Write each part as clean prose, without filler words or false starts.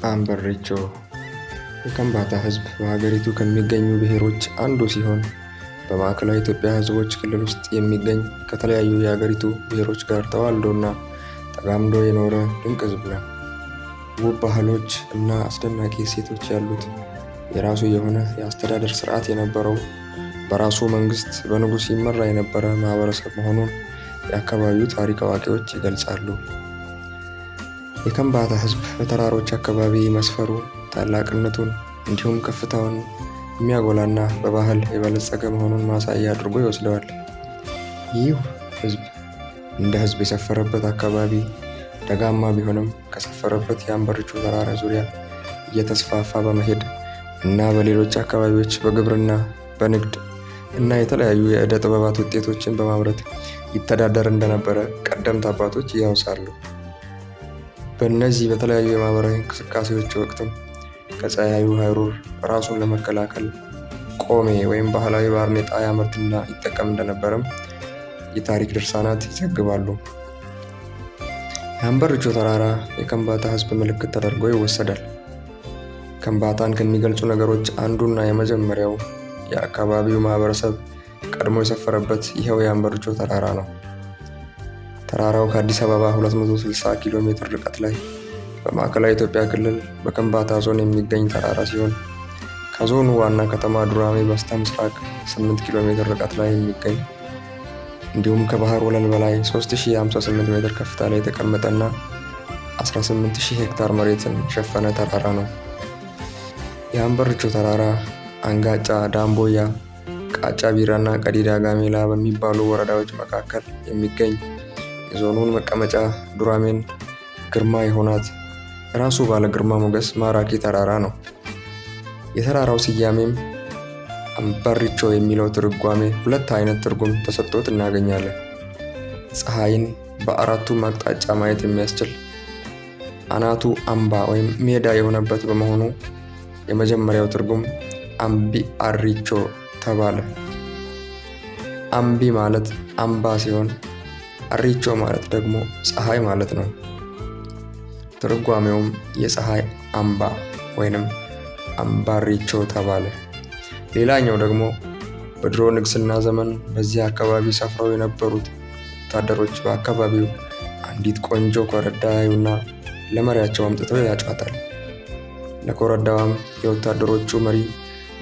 አምበሪቾ የከምባታ ሕዝብ በሀገሪቱ ከሚገኙ ብሔሮች አንዱ ሲሆን በማዕከላዊ ኢትዮጵያ ሕዝቦች ክልል ውስጥ የሚገኝ ከተለያዩ የሀገሪቱ ብሔሮች ጋር ተዋልዶና ተጋምዶ የኖረ ድንቅ ሕዝብ ነው። ውብ ባህሎች እና አስደናቂ እሴቶች ያሉት፣ የራሱ የሆነ የአስተዳደር ስርዓት የነበረው፣ በራሱ መንግስት በንጉሥ ይመራ የነበረ ማህበረሰብ መሆኑን የአካባቢው ታሪክ አዋቂዎች ይገልጻሉ። የከምባታ ሕዝብ በተራሮች አካባቢ መስፈሩ ታላቅነቱን እንዲሁም ከፍታውን የሚያጎላና በባህል የበለጸገ መሆኑን ማሳያ አድርጎ ይወስደዋል። ይህ ሕዝብ እንደ ሕዝብ የሰፈረበት አካባቢ ደጋማ ቢሆንም ከሰፈረበት የአምበሪቾ ተራራ ዙሪያ እየተስፋፋ በመሄድ እና በሌሎች አካባቢዎች በግብርና፣ በንግድ እና የተለያዩ የዕደ ጥበባት ውጤቶችን በማምረት ይተዳደር እንደነበረ ቀደምት አባቶች ያውሳሉ። በእነዚህ በተለያዩ የማህበራዊ እንቅስቃሴዎች ወቅትም ከፀሐዩ ሐሩር ራሱን ለመከላከል ቆሜ ወይም ባህላዊ ባርኔጣ ያመርትና ይጠቀም እንደነበረም የታሪክ ድርሳናት ይዘግባሉ። የአምበሪቾ ተራራ የከምባታ ሕዝብ ምልክት ተደርጎ ይወሰዳል። ከምባታን ከሚገልጹ ነገሮች አንዱና የመጀመሪያው የአካባቢው ማህበረሰብ ቀድሞ የሰፈረበት ይኸው የአምበሪቾ ተራራ ነው። ተራራው ከአዲስ አበባ 260 ኪሎ ሜትር ርቀት ላይ በማዕከላዊ ኢትዮጵያ ክልል በከምባታ ዞን የሚገኝ ተራራ ሲሆን ከዞኑ ዋና ከተማ ዱራሜ በስተ ምስራቅ 8 ኪሎ ሜትር ርቀት ላይ የሚገኝ እንዲሁም ከባህር ወለል በላይ 3058 ሜትር ከፍታ ላይ የተቀመጠና 18000 ሄክታር መሬትን የሸፈነ ተራራ ነው። የአምበሪቾ ተራራ አንጋጫ፣ ዳምቦያ፣ ቃጫ ቢራና ቀዲዳ ጋሜላ በሚባሉ ወረዳዎች መካከል የሚገኝ የዞኑን መቀመጫ ዱራሜን ግርማ የሆናት ራሱ ባለ ግርማ ሞገስ ማራኪ ተራራ ነው። የተራራው ስያሜም አምበሪቾ የሚለው ትርጓሜ ሁለት አይነት ትርጉም ተሰጥቶት እናገኛለን። ፀሐይን በአራቱም አቅጣጫ ማየት የሚያስችል አናቱ አምባ ወይም ሜዳ የሆነበት በመሆኑ የመጀመሪያው ትርጉም አምቢ አሪቾ ተባለ። አምቢ ማለት አምባ ሲሆን አሪቾ ማለት ደግሞ ፀሐይ ማለት ነው። ትርጓሜውም የፀሐይ አምባ ወይንም አምባሪቾ ተባለ። ሌላኛው ደግሞ በድሮ ንግስና ዘመን በዚህ አካባቢ ሰፍረው የነበሩት ወታደሮች በአካባቢው አንዲት ቆንጆ ኮረዳ ያዩና ለመሪያቸው አምጥተው ያጯታል። ለኮረዳዋም የወታደሮቹ መሪ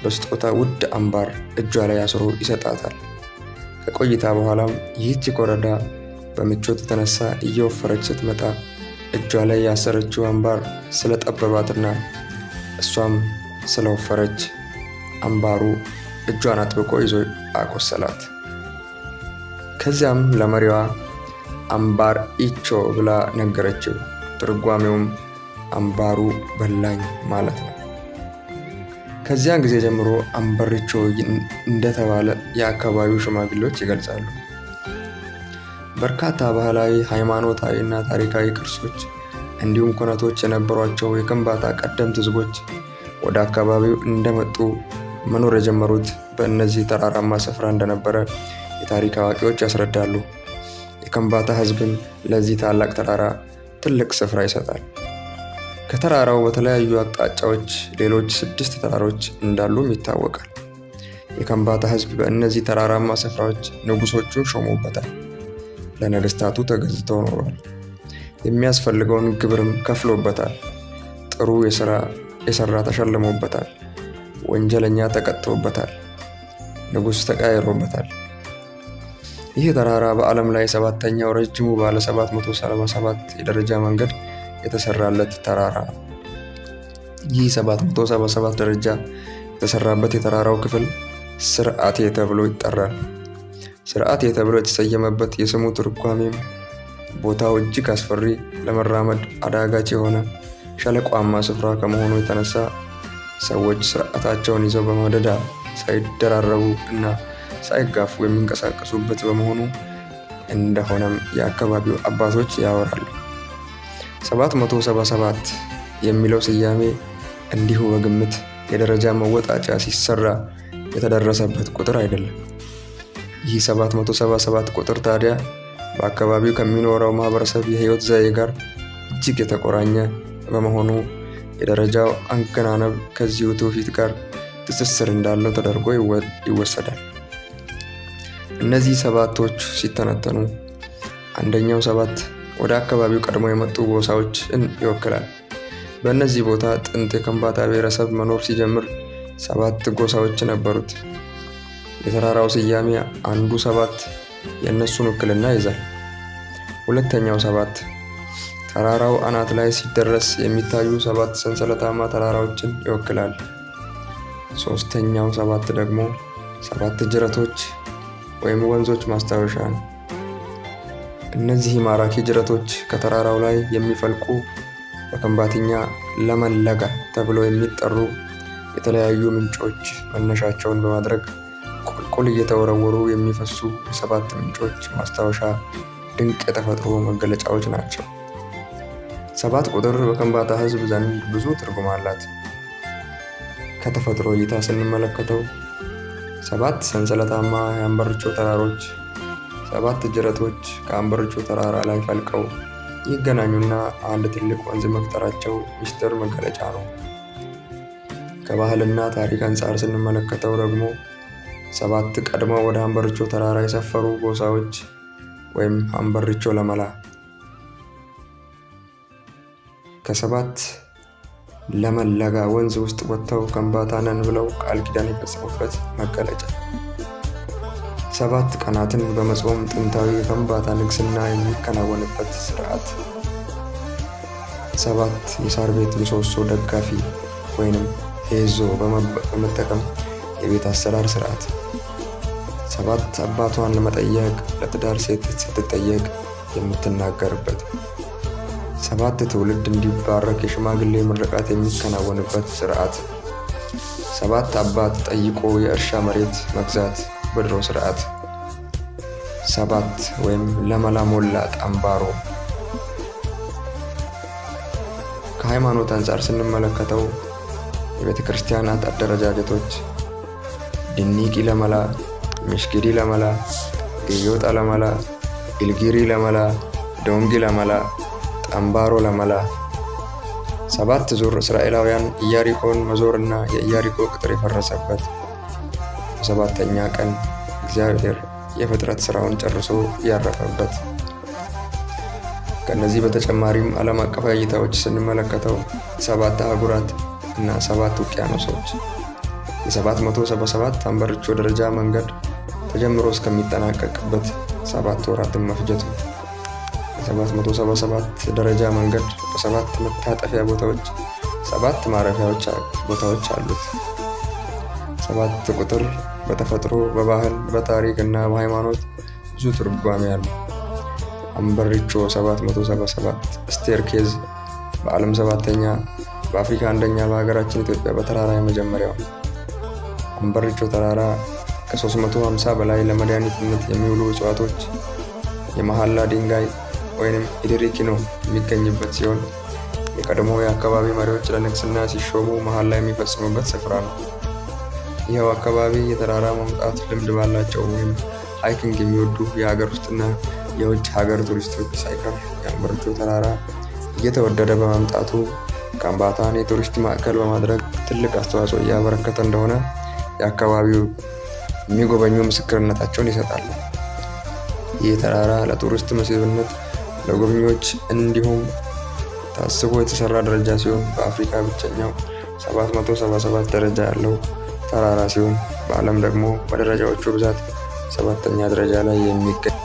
በስጦታ ውድ አምባር እጇ ላይ አስሮ ይሰጣታል። ከቆይታ በኋላም ይህች ኮረዳ በምቾት የተነሳ እየወፈረች ስትመጣ እጇ ላይ ያሰረችው አምባር ስለጠበባትና እሷም ስለወፈረች አምባሩ እጇን አጥብቆ ይዞ አቆሰላት። ከዚያም ለመሪዋ አምባር ኢቾ ብላ ነገረችው። ትርጓሜውም አምባሩ በላኝ ማለት ነው። ከዚያን ጊዜ ጀምሮ አምበሪቾ እንደተባለ የአካባቢው ሽማግሌዎች ይገልጻሉ። በርካታ ባህላዊ፣ ሃይማኖታዊ እና ታሪካዊ ቅርሶች እንዲሁም ኩነቶች የነበሯቸው የከምባታ ቀደምት ሕዝቦች ወደ አካባቢው እንደመጡ መኖር የጀመሩት በእነዚህ ተራራማ ስፍራ እንደነበረ የታሪክ አዋቂዎች ያስረዳሉ። የከምባታ ሕዝብም ለዚህ ታላቅ ተራራ ትልቅ ስፍራ ይሰጣል። ከተራራው በተለያዩ አቅጣጫዎች ሌሎች 6 ተራሮች እንዳሉም ይታወቃል። የከምባታ ሕዝብ በእነዚህ ተራራማ ስፍራዎች ንጉሶቹን ሾሞበታል። ለነገስታቱ ተገዝተው ኖሯል። የሚያስፈልገውን ግብርም ከፍሎበታል። ጥሩ የሰራ ተሸልሞበታል። ወንጀለኛ ተቀጥቶበታል። ንጉስ ተቀያይሮበታል። ይህ ተራራ በዓለም ላይ 7ኛው ረጅሙ ባለ 777 የደረጃ መንገድ የተሰራለት ተራራ ነው። ይህ 777 ደረጃ የተሰራበት የተራራው ክፍል ስርዓቴ ተብሎ ይጠራል። ስርዓቴ ተብሎ የተሰየመበት የስሙ ትርጓሜም ቦታው እጅግ አስፈሪ፣ ለመራመድ አዳጋች የሆነ ሸለቋማ ስፍራ ከመሆኑ የተነሳ ሰዎች ስርዓታቸውን ይዘው በመደዳ ሳይደራረቡ እና ሳይጋፉ የሚንቀሳቀሱበት በመሆኑ እንደሆነም የአካባቢው አባቶች ያወራሉ። 777 የሚለው ስያሜ እንዲሁ በግምት የደረጃ መወጣጫ ሲሰራ የተደረሰበት ቁጥር አይደለም። ይህ 777 ቁጥር ታዲያ በአካባቢው ከሚኖረው ማህበረሰብ የህይወት ዘዬ ጋር እጅግ የተቆራኘ በመሆኑ የደረጃው አገናነብ ከዚሁ ትውፊት ጋር ትስስር እንዳለው ተደርጎ ይወሰዳል። እነዚህ ሰባቶች ሲተነተኑ አንደኛው ሰባት ወደ አካባቢው ቀድሞ የመጡ ጎሳዎችን ይወክላል። በእነዚህ ቦታ ጥንት የከምባታ ብሔረሰብ መኖር ሲጀምር 7 ጎሳዎች ነበሩት። የተራራው ስያሜ አንዱ 7 የእነሱን ውክልና ይዛል። ሁለተኛው 7 ተራራው አናት ላይ ሲደረስ የሚታዩ 7 ሰንሰለታማ ተራራዎችን ይወክላል። ሶስተኛው 7 ደግሞ 7 ጅረቶች ወይም ወንዞች ማስታወሻ ነው። እነዚህ ማራኪ ጅረቶች ከተራራው ላይ የሚፈልቁ በከምባትኛ ለመለጋ ተብለው የሚጠሩ የተለያዩ ምንጮች መነሻቸውን በማድረግ ቁልቁል እየተወረወሩ የሚፈሱ የ7 ምንጮች ማስታወሻ ድንቅ የተፈጥሮ መገለጫዎች ናቸው። 7 ቁጥር በከምባታ ሕዝብ ዘንድ ብዙ ትርጉም አላት። ከተፈጥሮ እይታ ስንመለከተው 7 ሰንሰለታማ የአንበርቾ ተራሮች 7 ጅረቶች ከአንበርቾ ተራራ ላይ ፈልቀው ይገናኙና አንድ ትልቅ ወንዝ መፍጠራቸው ምስጢር መገለጫ ነው። ከባህልና ታሪክ አንጻር ስንመለከተው ደግሞ 7 ቀድመው ወደ አንበርቾ ተራራ የሰፈሩ ጎሳዎች ወይም አንበርቾ ለመላ ከ7 ለመለጋ ወንዝ ውስጥ ወጥተው ከምባታ ነን ብለው ቃል ኪዳን የፈጸሙበት መገለጫ። 7 ቀናትን በመጾም ጥንታዊ የከምባታ ንግስና የሚከናወንበት ስርዓት። 7 የሳር ቤት ምሰሶ ደጋፊ ወይንም ሄዞ በመጠቀም የቤት አሰራር ስርዓት። 7 አባቷን ለመጠየቅ ለትዳር ሴት ስትጠየቅ የምትናገርበት። 7 ትውልድ እንዲባረክ የሽማግሌ ምርቃት የሚከናወንበት ስርዓት። 7 አባት ጠይቆ የእርሻ መሬት መግዛት በድሮ ስርዓት። 7 ወይም ለመላ ሞላ ጠምባሮ። ከሃይማኖት አንጻር ስንመለከተው የቤተ ክርስቲያናት አደረጃጀቶች ድኒቂ ለመላ፣ ምሽጊዲ ለመላ፣ ግዮጣ ለመላ፣ ኢልጊሪ ለመላ፣ ዶንጊ ለመላ፣ ጠምባሮ ለመላ። 7 ዙር እስራኤላውያን ኢያሪኮን መዞርና የኢያሪኮ ቅጥር የፈረሰበት። በ7ኛ ቀን እግዚአብሔር የፍጥረት ስራውን ጨርሶ ያረፈበት። ከነዚህ በተጨማሪም ዓለም አቀፋዊ እይታዎች ስንመለከተው 7 አህጉራት እና 7 ውቅያኖሶች። የ777 አንበርቾ ደረጃ መንገድ ተጀምሮ እስከሚጠናቀቅበት 7 ወራትን መፍጀቱ። የ777 ደረጃ መንገድ በ7 መታጠፊያ ቦታዎች 7 ማረፊያ ቦታዎች አሉት። 7 ቁጥር በተፈጥሮ በባህል በታሪክ እና በሃይማኖት ብዙ ትርጓሜ አለው። አንበርቾ 777 ስቴርኬዝ በዓለም 7ኛ፣ በአፍሪካ 1ኛ፣ በሀገራችን ኢትዮጵያ በተራራ የመጀመሪያው። አንበርቾ ተራራ ከ350 በላይ ለመድኃኒትነት የሚውሉ እጽዋቶች፣ የመሐላ ድንጋይ ወይንም ኢድሪኪኖ የሚገኝበት ሲሆን የቀድሞ የአካባቢ መሪዎች ለንግስና ሲሾሙ መሐላ የሚፈጽሙበት ስፍራ ነው። ይኸው አካባቢ የተራራ መውጣት ልምድ ባላቸው ወይም ሃይኪንግ የሚወዱ የሀገር ውስጥና የውጭ ሀገር ቱሪስቶች ሳይቀር የአንበርቾ ተራራ እየተወደደ በመምጣቱ ከምባታን የቱሪስት ማዕከል በማድረግ ትልቅ አስተዋጽኦ እያበረከተ እንደሆነ የአካባቢው የሚጎበኙ ምስክርነታቸውን ይሰጣሉ። ይህ ተራራ ለቱሪስት መስህብነት ለጎብኚዎች እንዲሁም ታስቦ የተሰራ ደረጃ ሲሆን በአፍሪካ ብቸኛው 777 ደረጃ ያለው ተራራ ሲሆን በዓለም ደግሞ በደረጃዎቹ ብዛት 7ኛ ደረጃ ላይ የሚገኝ